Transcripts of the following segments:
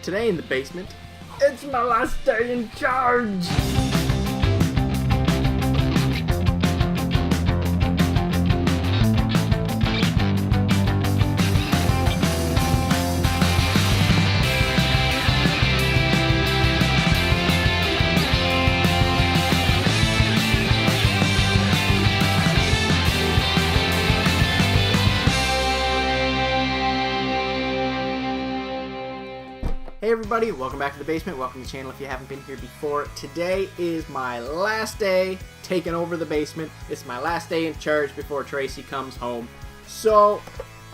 Today in the basement, it's my last day in charge! Hey everybody, welcome back to the basement, welcome to the channel if you haven't been here before. Today is my last day taking over the basement. It's my last day in charge before Tracy comes home. So,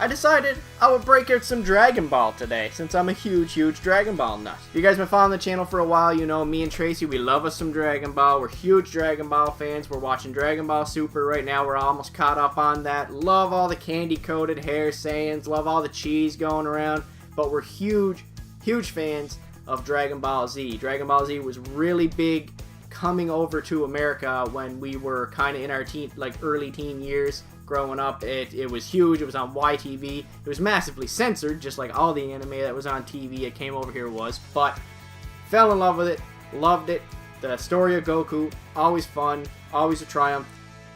I decided I would break out some Dragon Ball today, since I'm a huge Dragon Ball nut. If you guys have been following the channel for a while, you know me and Tracy, we love us some Dragon Ball. We're huge Dragon Ball fans. We're watching Dragon Ball Super right now. We're almost caught up on that. Love all the candy-coated hair Saiyans, love all the cheese going around, but we're huge fans of Dragon Ball Z. Dragon Ball Z was really big coming over to America when we were kind of in our early teen years growing up. It was huge. It was on YTV. It was massively censored, just like all the anime that was on TV. It came over here was, but fell in love with it, loved it. The story of Goku, always fun, always a triumph.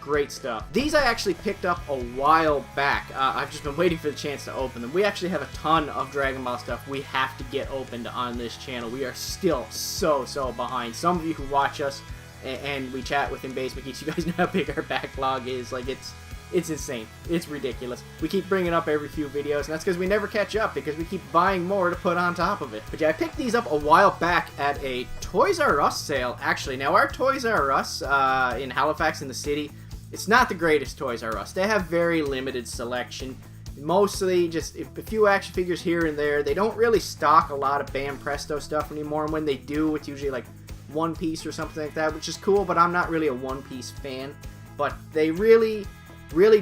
Great stuff. These I actually picked up a while back. I've just been waiting for the chance to open them. We actually have a ton of Dragon Ball stuff we have to get opened on this channel. We are still so behind. Some of you who watch us and we chat within Basement Geeks, you guys know how big our backlog is. Like, it's insane. It's ridiculous. We keep bringing up every few videos, and that's because we never catch up, because we keep buying more to put on top of it. But yeah, I picked these up a while back at a Toys R Us sale, actually. Now, our Toys R Us in Halifax in the city, it's not the greatest Toys R Us. They have very limited selection. Mostly just a few action figures here and there. They don't really stock a lot of Banpresto stuff anymore, and when they do, it's usually like One Piece or something like that, which is cool, but I'm not really a One Piece fan. But they really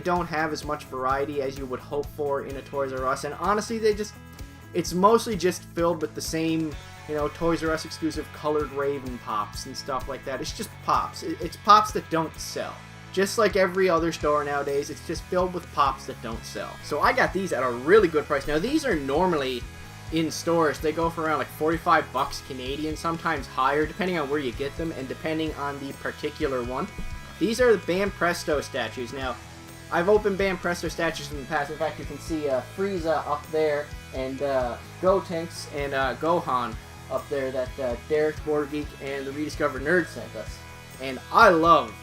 don't have as much variety as you would hope for in a Toys R Us, and honestly, it's mostly just filled with the same, you know, Toys R Us exclusive colored Raven pops and stuff like that. It's just pops. It's pops that don't sell. Just like every other store nowadays, it's just filled with pops that don't sell. So I got these at a really good price. Now, these are normally in stores. They go for around like 45 bucks Canadian, sometimes higher, depending on where you get them and depending on the particular one. These are the Banpresto statues. Now, I've opened Banpresto statues in the past. In fact, you can see Frieza up there and Gotenks and Gohan up there that Derek Border Geek and the Rediscovered Nerd sent us. And I love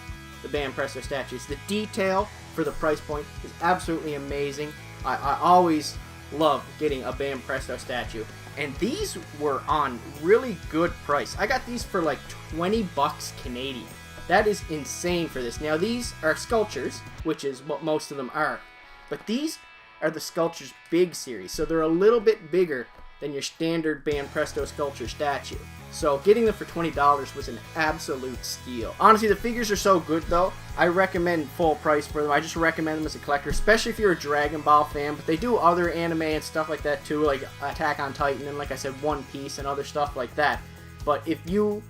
the Banpresto statues. The detail for the price point is absolutely amazing. I always love getting a Banpresto statue. And these were on really good price. I got these for like 20 bucks Canadian. That is insane for this. Now, these are sculptures, which is what most of them are. But these are the Sculptures BIG Series, so they're a little bit bigger than your standard Banpresto Sculpture statue. So getting them for $20 was an absolute steal. Honestly, the figures are so good though, I recommend full price for them. I just recommend them as a collector, especially if you're a Dragon Ball fan, but they do other anime and stuff like that too, like Attack on Titan and like I said, One Piece and other stuff like that. But if you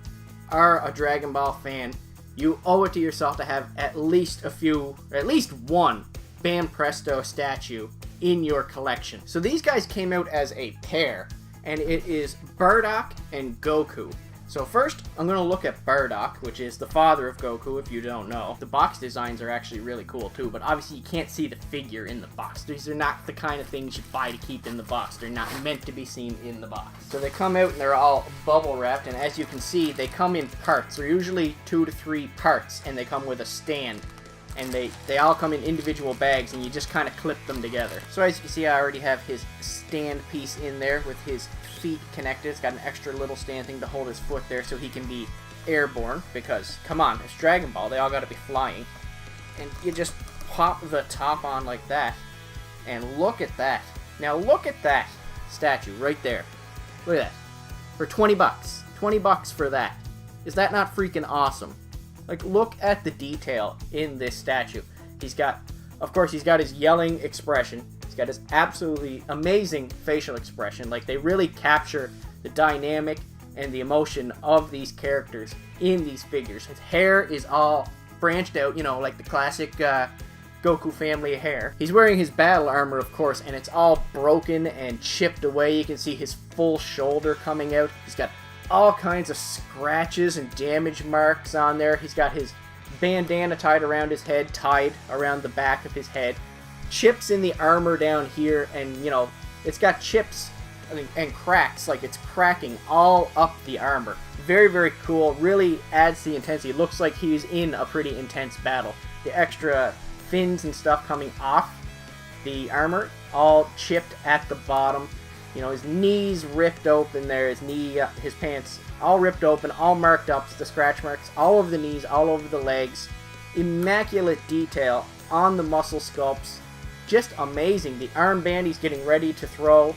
are a Dragon Ball fan, you owe it to yourself to have at least one Banpresto statue in your collection. So these guys came out as a pair, and it is Bardock and Goku. So first, I'm going to look at Bardock, which is the father of Goku, if you don't know. The box designs are actually really cool too, but obviously you can't see the figure in the box. These are not the kind of things you buy to keep in the box. They're not meant to be seen in the box. So they come out and they're all bubble wrapped, and as you can see, they come in parts. They're usually 2 to 3 parts, and they come with a stand. And they all come in individual bags, and you just kind of clip them together. So as you can see, I already have his stand piece in there with his feet connected. It's got an extra little stand thing to hold his foot there so he can be airborne, because, come on, it's Dragon Ball, they all gotta be flying. And you just pop the top on like that, and look at that. Now look at that statue right there. Look at that. For 20 bucks. 20 bucks for that. Is that not freaking awesome? Like, look at the detail in this statue. He's got, of course, he's got his yelling expression. He's got his absolutely amazing facial expression. Like, they really capture the dynamic and the emotion of these characters in these figures. His hair is all branched out, you know, like the classic Goku family hair. He's wearing his battle armor, of course, and it's all broken and chipped away. You can see his full shoulder coming out. He's got all kinds of scratches and damage marks on there. He's got his bandana tied around his head, tied around the back of his head. Chips in the armor down here, and, you know, it's got chips and cracks, like it's cracking all up the armor. Very, very cool. Really adds to the intensity. It looks like he's in a pretty intense battle. The extra fins and stuff coming off the armor, all chipped at the bottom. You know, his knees ripped open there, his pants all ripped open, all marked up, the scratch marks all over the knees, all over the legs. Immaculate detail on the muscle sculpts. Just amazing. The armband, he's getting ready to throw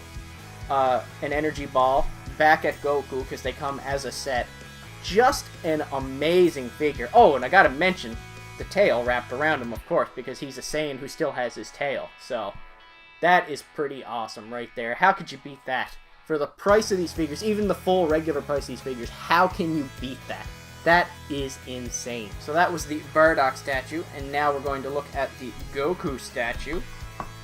an energy ball back at Goku because they come as a set. Just an amazing figure. Oh, and I gotta mention the tail wrapped around him, of course, because he's a Saiyan who still has his tail. So that is pretty awesome right there. How could you beat that? For the price of these figures, even the full regular price of these figures, how can you beat that? That is insane. So that was the Bardock statue, and now we're going to look at the Goku statue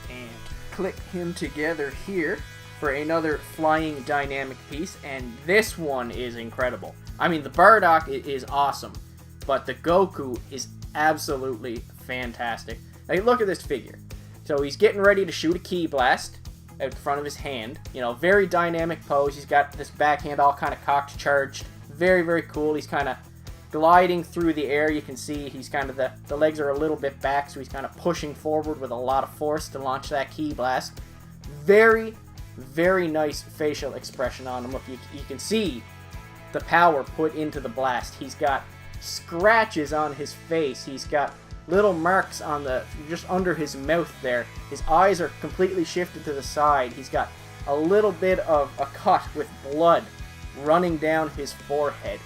and click him together here for another flying dynamic piece, and this one is incredible. I mean, the Bardock is awesome, but the Goku is absolutely fantastic. Now, look at this figure. So he's getting ready to shoot a ki blast out front of his hand. You know, very dynamic pose. He's got this backhand all kind of cocked, charged. Very, very cool. He's kind of gliding through the air. You can see he's kind of, the legs are a little bit back, so he's kind of pushing forward with a lot of force to launch that ki blast. Very, very nice facial expression on him. Look, you can see the power put into the blast. He's got scratches on his face. He's got little marks on just under his mouth there. His eyes are completely shifted to the side. He's got a little bit of a cut with blood running down his forehead.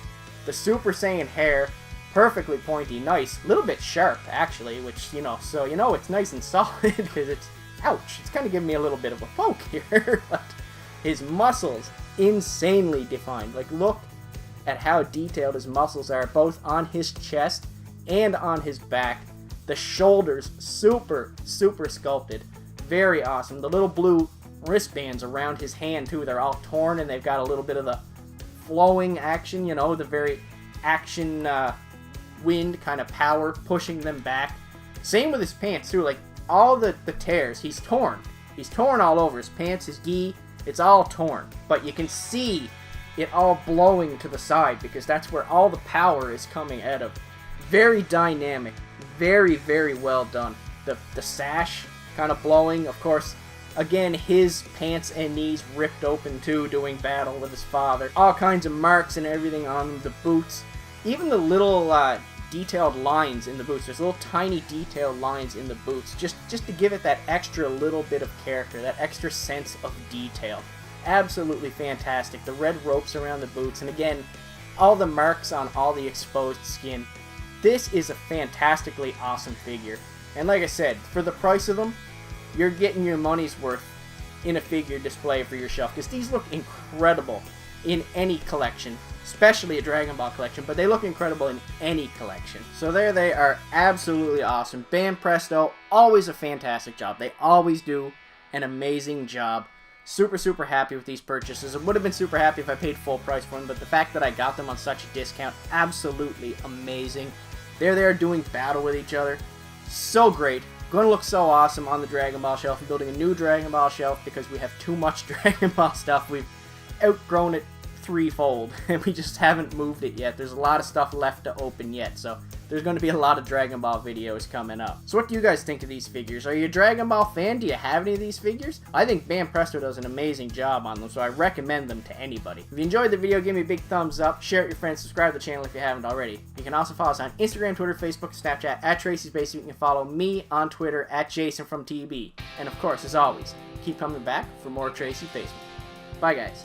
The Super Saiyan hair, perfectly pointy, nice, a little bit sharp actually, which, you know, so you know it's nice and solid because it's, ouch, it's kind of giving me a little bit of a poke here. But his muscles, insanely defined. Like, look at how detailed his muscles are, both on his chest and on his back. The shoulders, super, super sculpted. Very awesome. The little blue wristbands around his hand, too, they're all torn, and they've got a little bit of the flowing action, you know, the very action wind kind of power pushing them back. Same with his pants, too. Like, all the tears, he's torn. He's torn all over. His pants, his gi, it's all torn. But you can see it all blowing to the side because that's where all the power is coming out of. Very dynamic. Very, very well done. The sash kind of blowing. Of course, again, his pants and knees ripped open too, doing battle with his father. All kinds of marks and everything on the boots. Even the little detailed lines in the boots. There's little tiny detailed lines in the boots just to give it that extra little bit of character, that extra sense of detail. Absolutely fantastic. The red ropes around the boots, and again, all the marks on all the exposed skin. This is a fantastically awesome figure. And like I said, for the price of them, you're getting your money's worth in a figure display for your shelf, because these look incredible in any collection, especially a Dragon Ball collection, but they look incredible in any collection. So there they are, absolutely awesome. Banpresto, always a fantastic job. They always do an amazing job. Super, super happy with these purchases. I would have been super happy if I paid full price for them, but the fact that I got them on such a discount, absolutely amazing. They're there doing battle with each other. So great. Going to look so awesome on the Dragon Ball shelf. I'm building a new Dragon Ball shelf because we have too much Dragon Ball stuff. We've outgrown it threefold, and we just haven't moved it yet. There's a lot of stuff left to open yet, so there's going to be a lot of Dragon Ball videos coming up. So what do you guys think of these figures? Are you a Dragon Ball fan? Do you have any of these figures? I think Banpresto does an amazing job on them, so I recommend them to anybody. If you enjoyed the video, give me a big thumbs up, share it with your friends, subscribe to the channel if you haven't already. You can also follow us on Instagram, Twitter, Facebook, Snapchat, at Tracey's Basement. You can follow me on Twitter, at Jason from TB. And of course, as always, keep coming back for more Tracey's Basement. Bye, guys.